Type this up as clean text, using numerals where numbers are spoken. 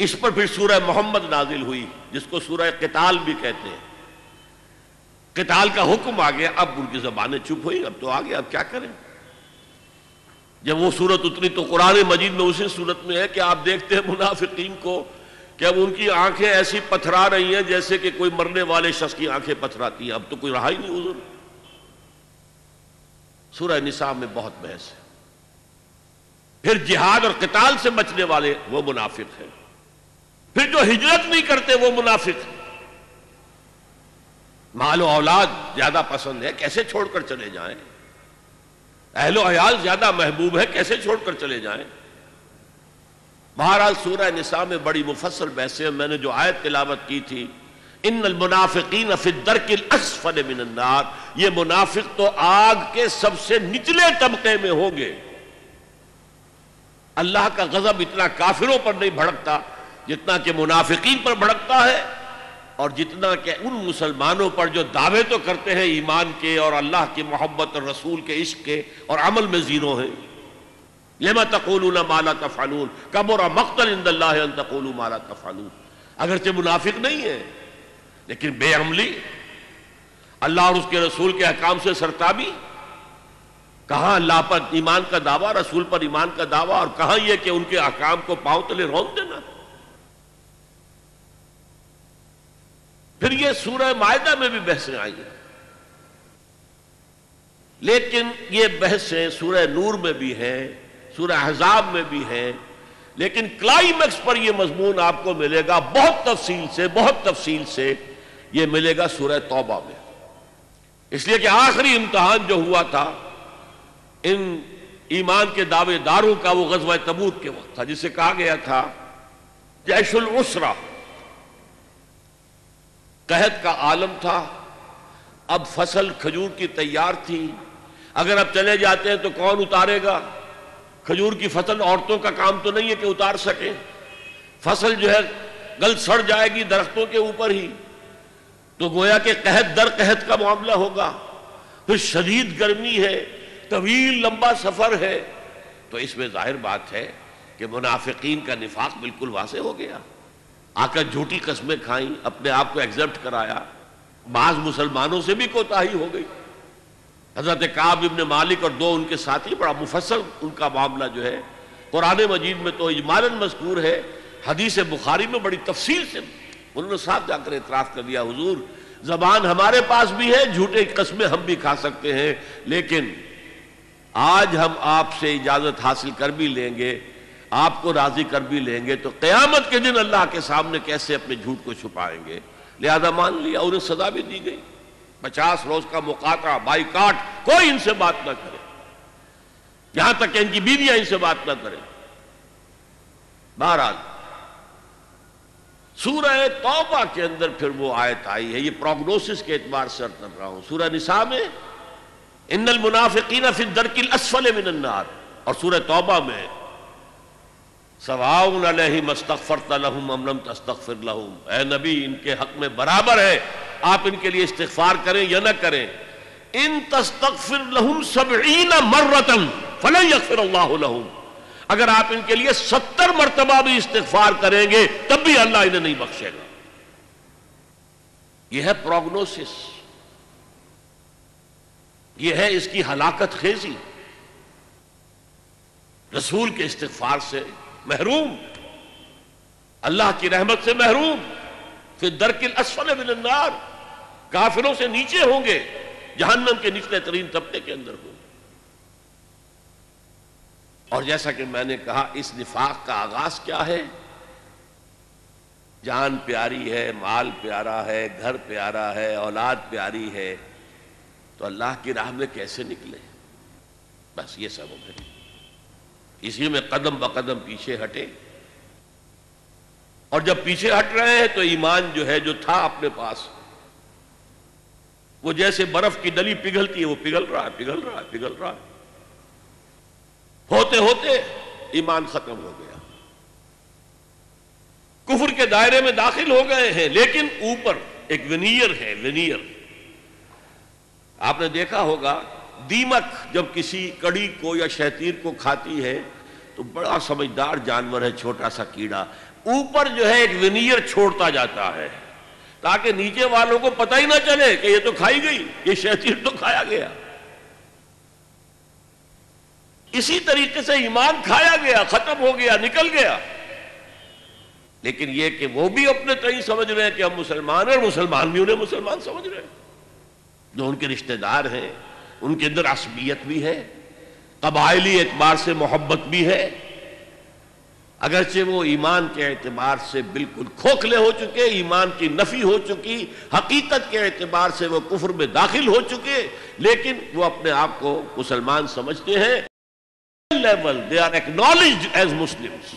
اس پر پھر سورہ محمد نازل ہوئی جس کو سورہ قتال بھی کہتے ہیں. قتال کا حکم آ گیا، اب ان کی زبانیں چپ ہوئی، اب تو آ گیا، اب کیا کریں. جب وہ صورت اتری تو قرآن مجید میں اسی صورت میں ہے کہ آپ دیکھتے ہیں منافقین کو کہ اب ان کی آنکھیں ایسی پتھرا رہی ہیں جیسے کہ کوئی مرنے والے شخص کی آنکھیں پتھراتی ہیں. اب تو کوئی رہا ہی نہیں حضور. سورہ نساء میں بہت بحث ہے. پھر جہاد اور قتال سے بچنے والے وہ منافق ہیں. پھر جو ہجرت نہیں کرتے وہ منافق ہیں. مال و اولاد زیادہ پسند ہے، کیسے چھوڑ کر چلے جائیں. اہل و عیال زیادہ محبوب ہے، کیسے چھوڑ کر چلے جائیں. بہرحال سورہ نساء میں بڑی مفصل بحثیں. میں نے جو آیت تلاوت کی تھی، ان المنافقین فی الدرک الاسفل من النار، یہ منافق تو آگ کے سب سے نچلے طبقے میں ہوں گے. اللہ کا غضب اتنا کافروں پر نہیں بھڑکتا جتنا کہ منافقین پر بھڑکتا ہے، اور جتنا کہ ان مسلمانوں پر جو دعوے تو کرتے ہیں ایمان کے اور اللہ کی محبت اور رسول کے عشق کے اور عمل میں زیرو ہیں. لما تقولون ما لا تفعلون کبر مقتا عند اللہ ان تقولوا ما لا تفعلون. اگرچہ منافق نہیں ہے لیکن بے عملی، اللہ اور اس کے رسول کے احکام سے سرتابی. کہاں اللہ پر ایمان کا دعویٰ، رسول پر ایمان کا دعویٰ، اور کہاں یہ کہ ان کے احکام کو پاؤں تلے رون دینا. پھر یہ سورہ مائدہ میں بھی بحثیں آئی ہیں، لیکن یہ بحثیں سورہ نور میں بھی ہیں، سورہ احزاب میں بھی ہیں، لیکن کلائمیکس پر یہ مضمون آپ کو ملے گا بہت تفصیل سے یہ ملے گا سورہ توبہ میں. اس لیے کہ آخری امتحان جو ہوا تھا ان ایمان کے دعوے داروں کا وہ غزوہ تبوک کے وقت تھا، جسے کہا گیا تھا جیش العسرہ. قحط کا عالم تھا، اب فصل کھجور کی تیار تھی. اگر اب چلے جاتے ہیں تو کون اتارے گا؟ کھجور کی فصل عورتوں کا کام تو نہیں ہے کہ اتار سکیں. فصل جو ہے گل سڑ جائے گی درختوں کے اوپر ہی. تو گویا کہ قحط در قحط کا معاملہ ہوگا. پھر شدید گرمی ہے، طویل لمبا سفر ہے. تو اس میں ظاہر بات ہے کہ منافقین کا نفاق بالکل واضح ہو گیا. آ کر جھوٹی قسمیں کھائیں، اپنے آپ کو ایگزیپٹ کرایا. بعض مسلمانوں سے بھی کوتاہی ہو گئی. حضرت کعب ابن مالک اور دو ان کے ساتھی، بڑا مفصل ان کا معاملہ جو ہے قرآن مجید میں تو اجمالاً مذکور ہے، حدیث بخاری میں بڑی تفصیل سے انہوں نے صاف جا کر اعتراف کر دیا، حضور زبان ہمارے پاس بھی ہے، جھوٹے قسمیں ہم بھی کھا سکتے ہیں، لیکن آج ہم آپ سے اجازت حاصل کر بھی لیں گے، آپ کو راضی کر بھی لیں گے، تو قیامت کے دن اللہ کے سامنے کیسے اپنے جھوٹ کو چھپائیں گے. لہذا مان لیا. انہیں سزا بھی دی گئی، 50 روز کا مقاطعہ، بائیکاٹ، کوئی ان سے بات نہ کرے، یہاں تک کہ ان کی بیویاں ان سے بات نہ کریں. بہرحال سورہ توبہ کے اندر پھر وہ آیت آئی ہے. یہ پروگنوسس کے اعتبار سے عرض کر رہا ہوں. سورہ نساء میں ان المنافقین فی الدرک الاسفل من النار، اور سورہ توبہ میں سواء علیہم استغفرت لہم ام لم تستغفر لہم، اے نبی ان کے حق میں برابر ہے آپ ان کے لیے استغفار کریں یا نہ کریں. ان تستغفر لہم 70 مرۃ فلن یغفر اللہ لہم، اگر آپ ان کے لیے 70 مرتبہ بھی استغفار کریں گے تب بھی اللہ انہیں نہیں بخشے گا. یہ ہے پروگنوسس، یہ ہے اس کی ہلاکت خیزی. رسول کے استغفار سے محروم، اللہ کی رحمت سے محروم، فی الدرک الاسفل من النار، کافروں سے نیچے ہوں گے، جہنم کے نچلے ترین طبقے کے اندر ہوں. اور جیسا کہ میں نے کہا اس نفاق کا آغاز کیا ہے؟ جان پیاری ہے، مال پیارا ہے، گھر پیارا ہے، اولاد پیاری ہے، تو اللہ کی راہ میں کیسے نکلے؟ بس یہ سبب ہے. اسی میں قدم بقدم پیچھے ہٹے، اور جب پیچھے ہٹ رہے ہیں تو ایمان جو ہے جو تھا اپنے پاس، وہ جیسے برف کی ڈلی پگھلتی ہے، وہ پگھل رہا ہے. ہوتے ہوتے ایمان ختم ہو گیا، کفر کے دائرے میں داخل ہو گئے ہیں، لیکن اوپر ایک ونیئر ہے. ونیئر آپ نے دیکھا ہوگا، دیمک جب کسی کڑی کو یا شیطیر کو کھاتی ہے تو بڑا سمجھدار جانور ہے، چھوٹا سا کیڑا، اوپر جو ہے ایک ونیئر چھوڑتا جاتا ہے تاکہ نیچے والوں کو پتہ ہی نہ چلے کہ یہ تو کھائی گئی، یہ شیطان تو کھایا گیا۔ اسی طریقے سے ایمان کھایا گیا، ختم ہو گیا، نکل گیا، لیکن یہ کہ وہ بھی اپنے تئیں سمجھ رہے ہیں کہ ہم مسلمان ہیں، اور مسلمان بھی انہیں مسلمان سمجھ رہے ہیں، جو ان کے رشتہ دار ہیں، ان کے اندر عصبیت بھی ہے، قبائلی اعتبار سے محبت بھی ہے، اگرچہ وہ ایمان کے اعتبار سے بالکل کھوکھلے ہو چکے، ایمان کی نفی ہو چکی، حقیقت کے اعتبار سے وہ کفر میں داخل ہو چکے، لیکن وہ اپنے آپ کو مسلمان سمجھتے ہیں۔ Level they are acknowledged as Muslims.